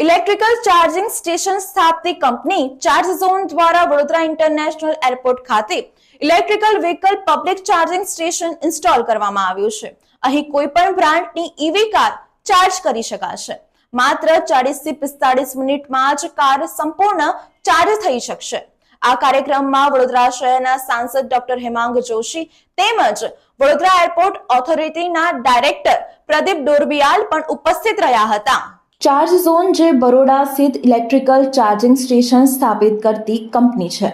Electrical charging station स्थापती company Charge Zone द्वारा Vadodara international airport खाते electrical vehicle public charging station install કરવામાં આવ્યું છે। અહીં કોઈ પણ બ્રાન્ડની ઈવી કાર ચાર્જ કરી શકાશે। માત્ર 40 થી 45 મિનિટમાં જ કાર સંપૂર્ણ ચાર્જ થઈ શકશે। આ કાર્યક્રમમાં વડોદરા શહેરના સાંસદ ડોક્ટર હેમાંગ જોશી તેમજ વડોદરા એરપોર્ટ ઓથોરિટીના ડાયરેક્ટર પ્રદીપ ડોરબિયાલ પણ ઉપસ્થિત રહ્યા હતા। चार्ज झोन जे बरोडा स्थित इलेक्ट्रिकल चार्जिंग स्टेशन स्थापित करती कंपनी है।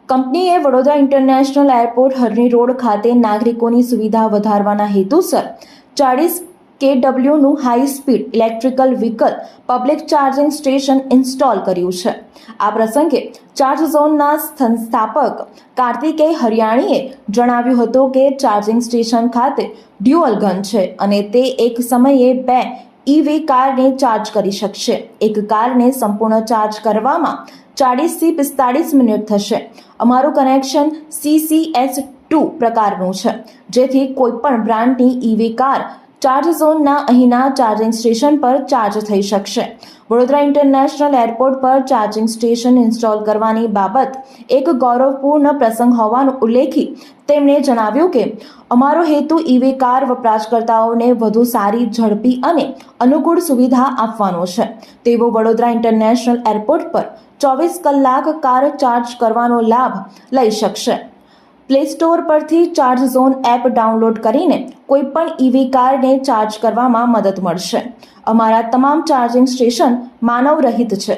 कंपनीए Vadodara international airport Harni road खाते नागरिकोनी सुविधा वधारवाना हेतुसर 40 kW નું high speed electrical vehicle public charging station install कर्યું છે। આ પ્રસંગે ચાર્જ ઝોનના સંસ્થાપક કાર્તિકેય હરિયાણીએ જણાવ્યું હતું કે ચાર્જિંગ સ્ટેશન ખાતે ડ્યુઅલ ગન છે અને તે એક સમયે બે ईवी कार ने चार्ज करी शकशे। एक कार ने संपूर्ण चार्ज करवामां 40 થી 45 मिनिट थशे। अमारू कनेक्शन CCS2 प्रकारनुं छे, जेथी कोईपण ब्रांडनी ईवी कार चार्ज झोनना અહીંના ચાર્જિંગ સ્ટેશન પર ચાર્જ થઈ શકશે। વડોદરા ઇન્ટરનેશનલ એરપોર્ટ પર ચાર્જિંગ સ્ટેશન ઇન્સ્ટોલ કરવાની બાબત એક ગૌરવપૂર્ણ પ્રસંગ હોવાનું ઉલ્લેખી તેમણે જણાવ્યું કે અમારો હેતુ ઈવી કાર વપરાશકર્તાઓને વધુ સારી, ઝડપી અને અનુકૂળ સુવિધા આપવાનો છે। તેઓ વડોદરા ઇન્ટરનેશનલ એરપોર્ટ પર 24 કલાક કાર ચાર્જ કરવાનો લાભ લઈ શકશે। प्ले स्टोर परथी चार्ज झोन एप डाउनलॉड करीने कोईपण ईवी कार ने चार्ज करवामां मदद मळशे। अमारा तमाम चार्जिंग स्टेशन मानव रहित छे।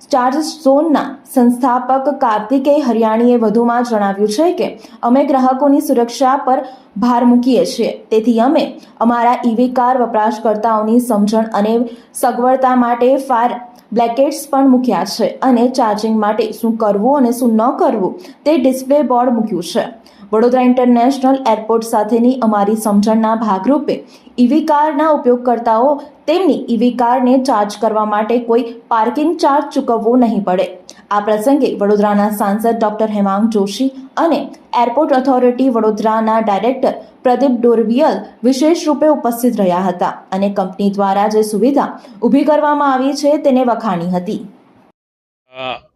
चार्ज झोनना संस्थापक कार्तिकेय हरियाणीए વધુમાં જણાવ્યું છે કે અમે ગ્રાહકોની સુરક્ષા પર ભાર મૂકીએ છીએ, તેથી અમે અમારા ઈવી કાર વપરાશકર્તાઓની સમજણ અને સગવડતા માટે ફાયર બ્લેકેટ્સ પણ મૂક્યા છે અને ચાર્જિંગ માટે શું કરવું અને શું ન કરવું તે ડિસ્પ્લે બોર્ડ મૂક્યું છે। વડોદરા ઇન્ટરનેશનલ એરપોર્ટ સાથેની અમારી સમજણના ભાગરૂપે ઈવી કારના ઉપયોગકર્તાઓ તેમની ઈવી કારને ચાર્જ કરવા માટે કોઈ પાર્કિંગ ચાર્જ ચૂકવવો નહીં પડે। આ પ્રસંગે વડોદરાના સાંસદ ડોક્ટર હેમાંગ જોશી અને એરપોર્ટ ઓથોરિટી વડોદરાના ડાયરેક્ટર પ્રદીપ ડોરબિયાલ વિશેષ રૂપે ઉપસ્થિત રહ્યા હતા અને કંપની દ્વારા જે સુવિધા ઊભી કરવામાં આવી છે તેને વખાણી હતી।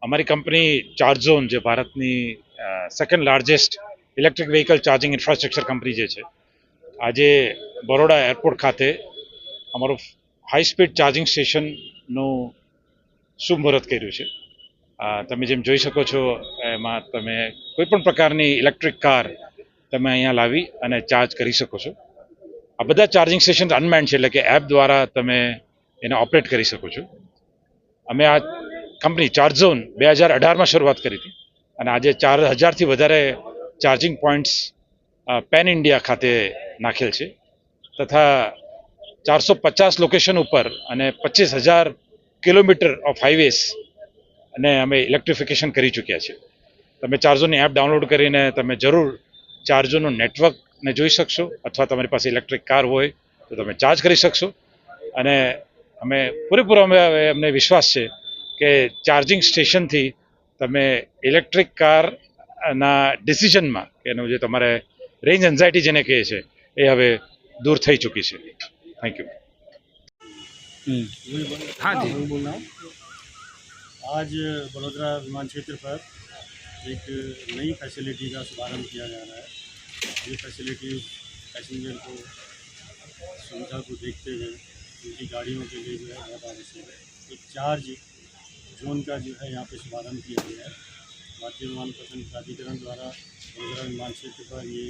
અમારી કંપની ચાર્જ ઝોન જે ભારતની second largest electric vehicle charging infrastructure company જે છે, આજે બરોડા એરપોર્ટ ખાતે અમારું હાઈ સ્પીડ ચાર્જિંગ સ્ટેશનનું શુભમુહૂર્ત કર્યું છે। તમે જેમ જોઈ શકો છો એમાં તમે કોઈ પણ પ્રકારની ઇલેક્ટ્રિક કાર તમે અહીંયા લાવી અને ચાર્જ કરી શકો છો। આ બધા ચાર્જિંગ સ્ટેશન અનમેન્ડ છે, એટલે કે એપ દ્વારા તમે એને ઓપરેટ કરી શકો છો। અમે આ કંપની ચાર્જ ઝોન 2018માં શરૂઆત કરી હતી અને આજે 4000થી વધારે ચાર્જિંગ પોઈન્ટ્સ પેન ઇન્ડિયા ખાતે નાખેલ છે તથા 450 લોકેશન ઉપર અને 25000 કિલોમીટર ઓફ હાઈવેઝ અને અમે ઇલેક્ટ્રિફિકેશન કરી ચૂક્યા છીએ। તમે ચાર્જોની એપ ડાઉનલોડ કરીને તમે જરૂર ચાર્જોનું નેટવર્કને જોઈ શકશો અથવા તમારી પાસે ઇલેક્ટ્રિક કાર હોય તો તમે ચાર્જ કરી શકશો। અને અમે પૂરેપૂરો અમને વિશ્વાસ છે કે ચાર્જિંગ સ્ટેશનથી તમે ઇલેક્ટ્રિક કારના ડિસિઝનમાં એનું જે તમારે રેન્જ એન્ઝાઇટી જેને કહે છે એ હવે दूर થઈ ચૂકી છે। Thank you. हाँ जी, बोल रहा हूँ। आज बड़ोदरा विमान क्षेत्र पर एक नई फैसिलिटी का शुभारंभ किया जा रहा है। ये फैसिलिटी पैसेंजर को सुविधा को देखते हुए उनकी गाड़ियों के लिए जो है बहुत आवश्यक है। एक चार्ज जोन का जो है यहाँ पे शुभारंभ किया गया है। भारतीय विमानपत्तन प्राधिकरण द्वारा बड़ोदरा विमान क्षेत्र पर ये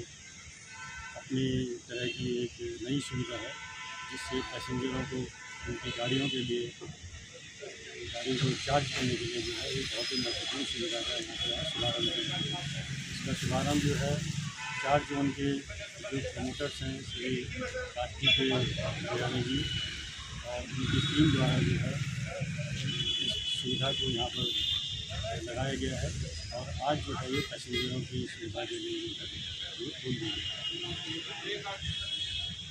अपनी तरह की एक नई सुविधा है, जिससे पैसेंजरों को उनकी गाड़ियों के लिए गाड़ी को चार्ज करने के लिए जो है एक बहुत ही महत्वपूर्ण सुविधा का शुभारंभ किया है। इसका शुभारंभ जो है चार्ज जोन के जो प्रमोटर्स हैं श्री कार्तिकेय हरियाणी जी और उनकी टीम द्वारा जो है इस सुविधा को यहाँ पर लगाया गया है और आज जो है ये पैसेंजरों की सुविधा के लिए खोल दी गई है।